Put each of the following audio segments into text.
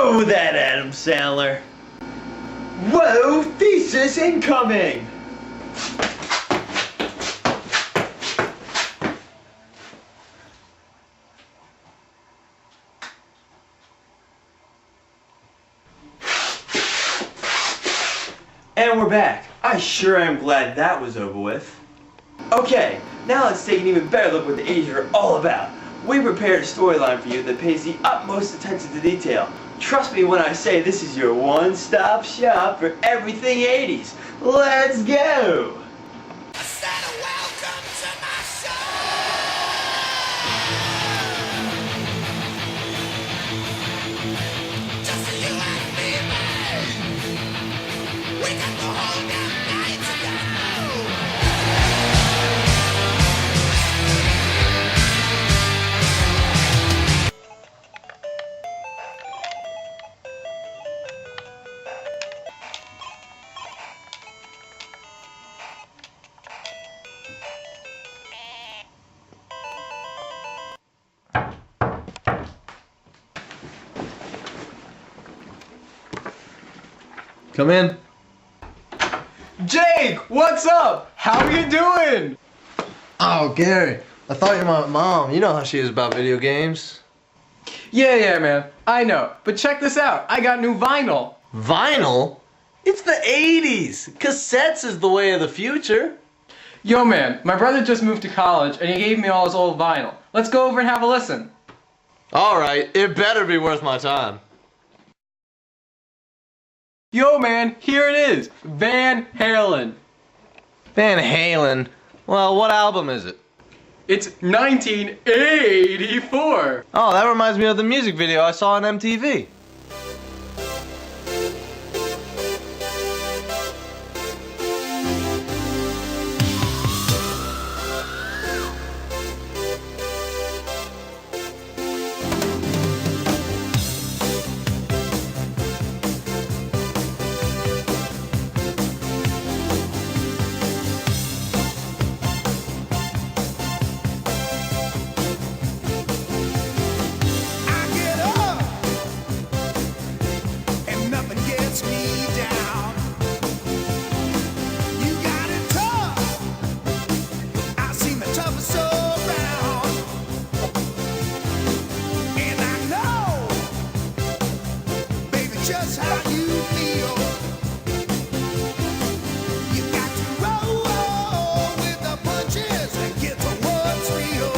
Whoa, that Adam Sandler. Whoa, thesis incoming. And we're back. I sure am glad that was over with. Okay, now let's take an even better look what the 80s are all about. We prepared a storyline for you that pays the utmost attention to detail. Trust me when I say this is your one-stop shop for everything 80s. Let's go! Come in. Jake, what's up? How are you doing? Oh, Gary, I thought you were my mom. You know how she is about video games. Yeah, man. I know. But check this out. I got new vinyl. Vinyl? It's the 80s. Cassettes is the way of the future. Yo, man, my brother just moved to college and he gave me all his old vinyl. Let's go over and have a listen. Alright, it better be worth my time. Yo, man, here it is. Van Halen. Van Halen? Well, what album is it? It's 1984. Oh, that reminds me of the music video I saw on MTV. Just how you feel. You got to roll with the punches and get to what's real.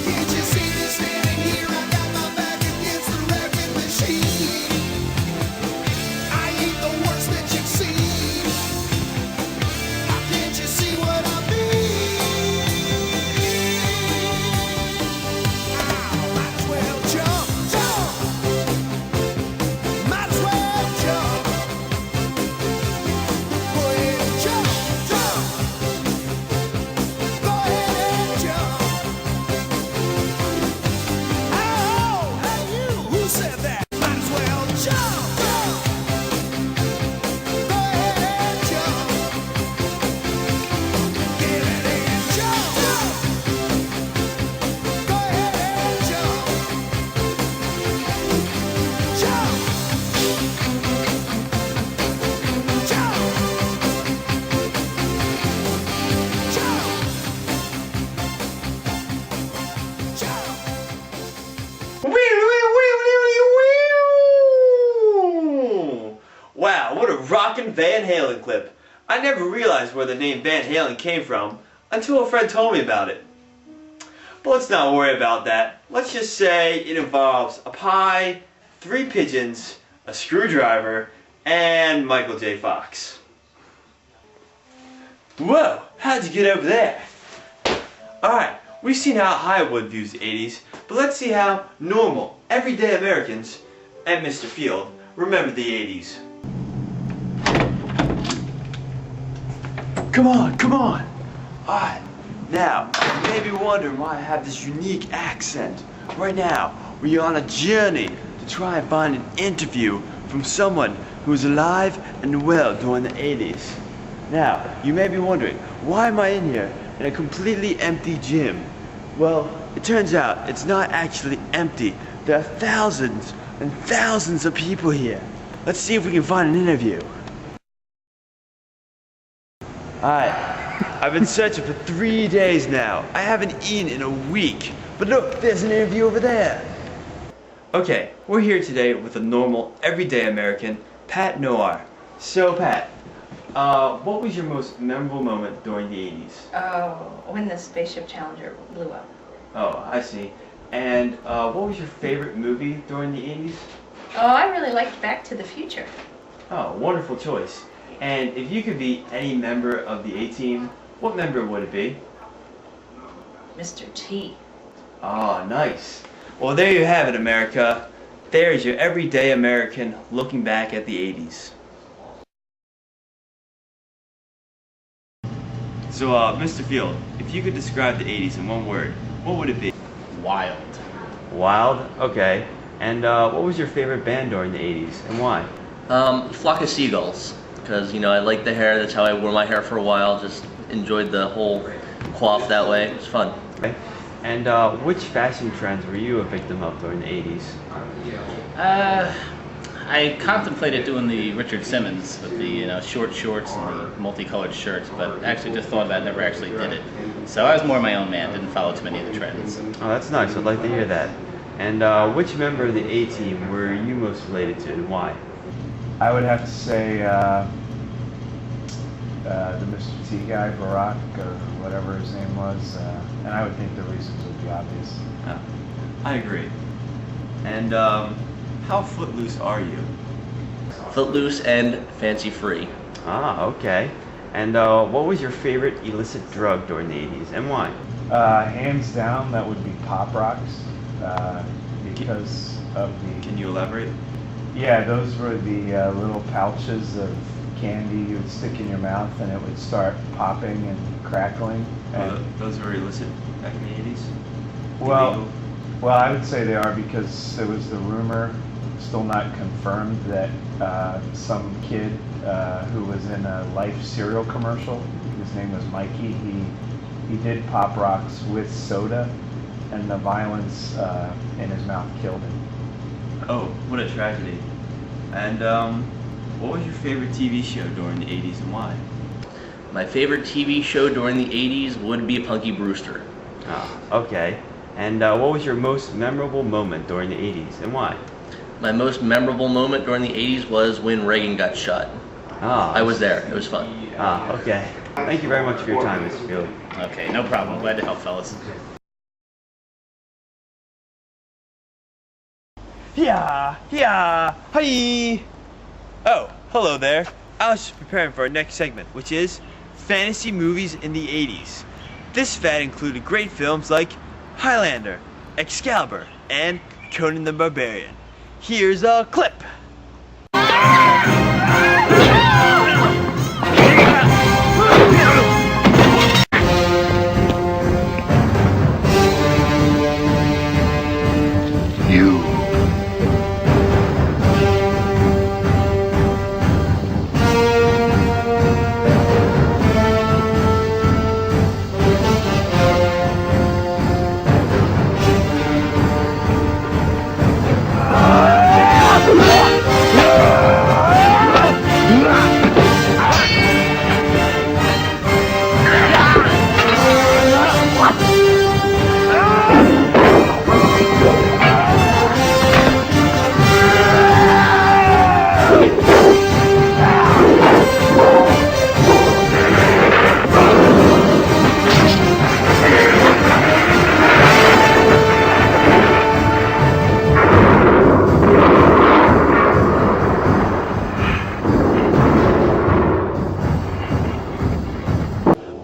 Can't you see me standing here? I got my back against the record machine. I ain't the worst that you've seen. Can't you see what I mean? Might as well jump. Wow, what a rockin' Van Halen clip. I never realized where the name Van Halen came from until a friend told me about it. But let's not worry about that. Let's just say it involves a pie, 3 pigeons, a screwdriver, and Michael J. Fox. Whoa, how'd you get over there? Alright, we've seen how Hollywood views the 80s, but let's see how normal, everyday Americans and Mr. Field remember the 80s. Come on, come on! Alright, now, you may be wondering why I have this unique accent. Right now, we're on a journey to try and find an interview from someone who was alive and well during the 80s. Now, you may be wondering, why am I in here in a completely empty gym? Well, it turns out it's not actually empty There are thousands and thousands of people here. Let's see if we can find an interview. Alright, I've been searching for 3 days now. I haven't eaten in a week. But look, there's an interview over there. Okay, we're here today with a normal, everyday American, Pat Noir. So Pat, what was your most memorable moment during the 80s? Oh, when the Spaceship Challenger blew up. Oh, I see. And what was your favorite movie during the 80s? Oh, I really liked Back to the Future. Oh, wonderful choice. And if you could be any member of the A-Team, what member would it be? Mr. T. Oh, nice. Well, there you have it, America. There's your everyday American looking back at the 80s. So, Mr. Field, if you could describe the 80s in one word, what would it be? Wild. Wild? Okay. And what was your favorite band during the 80s, and why? Flock of Seagulls. Because, you know, I liked the hair. That's how I wore my hair for a while. Just enjoyed the whole coif that way. It was fun. Okay. And which fashion trends were you a victim of during the 80s? I contemplated doing the Richard Simmons with the short shorts and the multicolored shirts, but actually just thought about it, never actually did it. So I was more my own man, didn't follow too many of the trends. Oh, that's nice. I'd like to hear that. And which member of the A-Team were you most related to, and why? I would have to say the Mr. T guy, Barack, or whatever his name was, and I would think the reasons would be obvious. Oh, I agree. And how footloose are you? Footloose and fancy free. Ah, okay. And what was your favorite illicit drug during the 80s, and why? Hands down, that would be Pop Rocks, because of the... Can you elaborate? Yeah, those were the little pouches of candy you would stick in your mouth and it would start popping and crackling. And Those were illicit back in the 80s? well, I would say they are because there was the rumor, still not confirmed, that some kid who was in a Life cereal commercial, his name was Mikey, he did Pop Rocks with soda, and the violence in his mouth killed him. Oh, what a tragedy. And what was your favorite TV show during the 80s, and why? My favorite TV show during the 80s would be Punky Brewster. Ah, okay. And what was your most memorable moment during the 80s, and why? My most memorable moment during the 80s was when Reagan got shot. Ah, I was there. It was fun. Ah, okay. Thank you very much for your time, Mr. Field. Okay, no problem. Glad to help, fellas. Yeah, hi. Oh, hello there. I was just preparing for our next segment, which is fantasy movies in the 80s. This fad included great films like Highlander, Excalibur, and Conan the Barbarian. Here's a clip.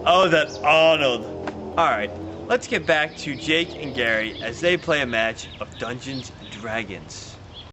Oh, that's Arnold. Alright, let's get back to Jake and Gary as they play a match of Dungeons and Dragons.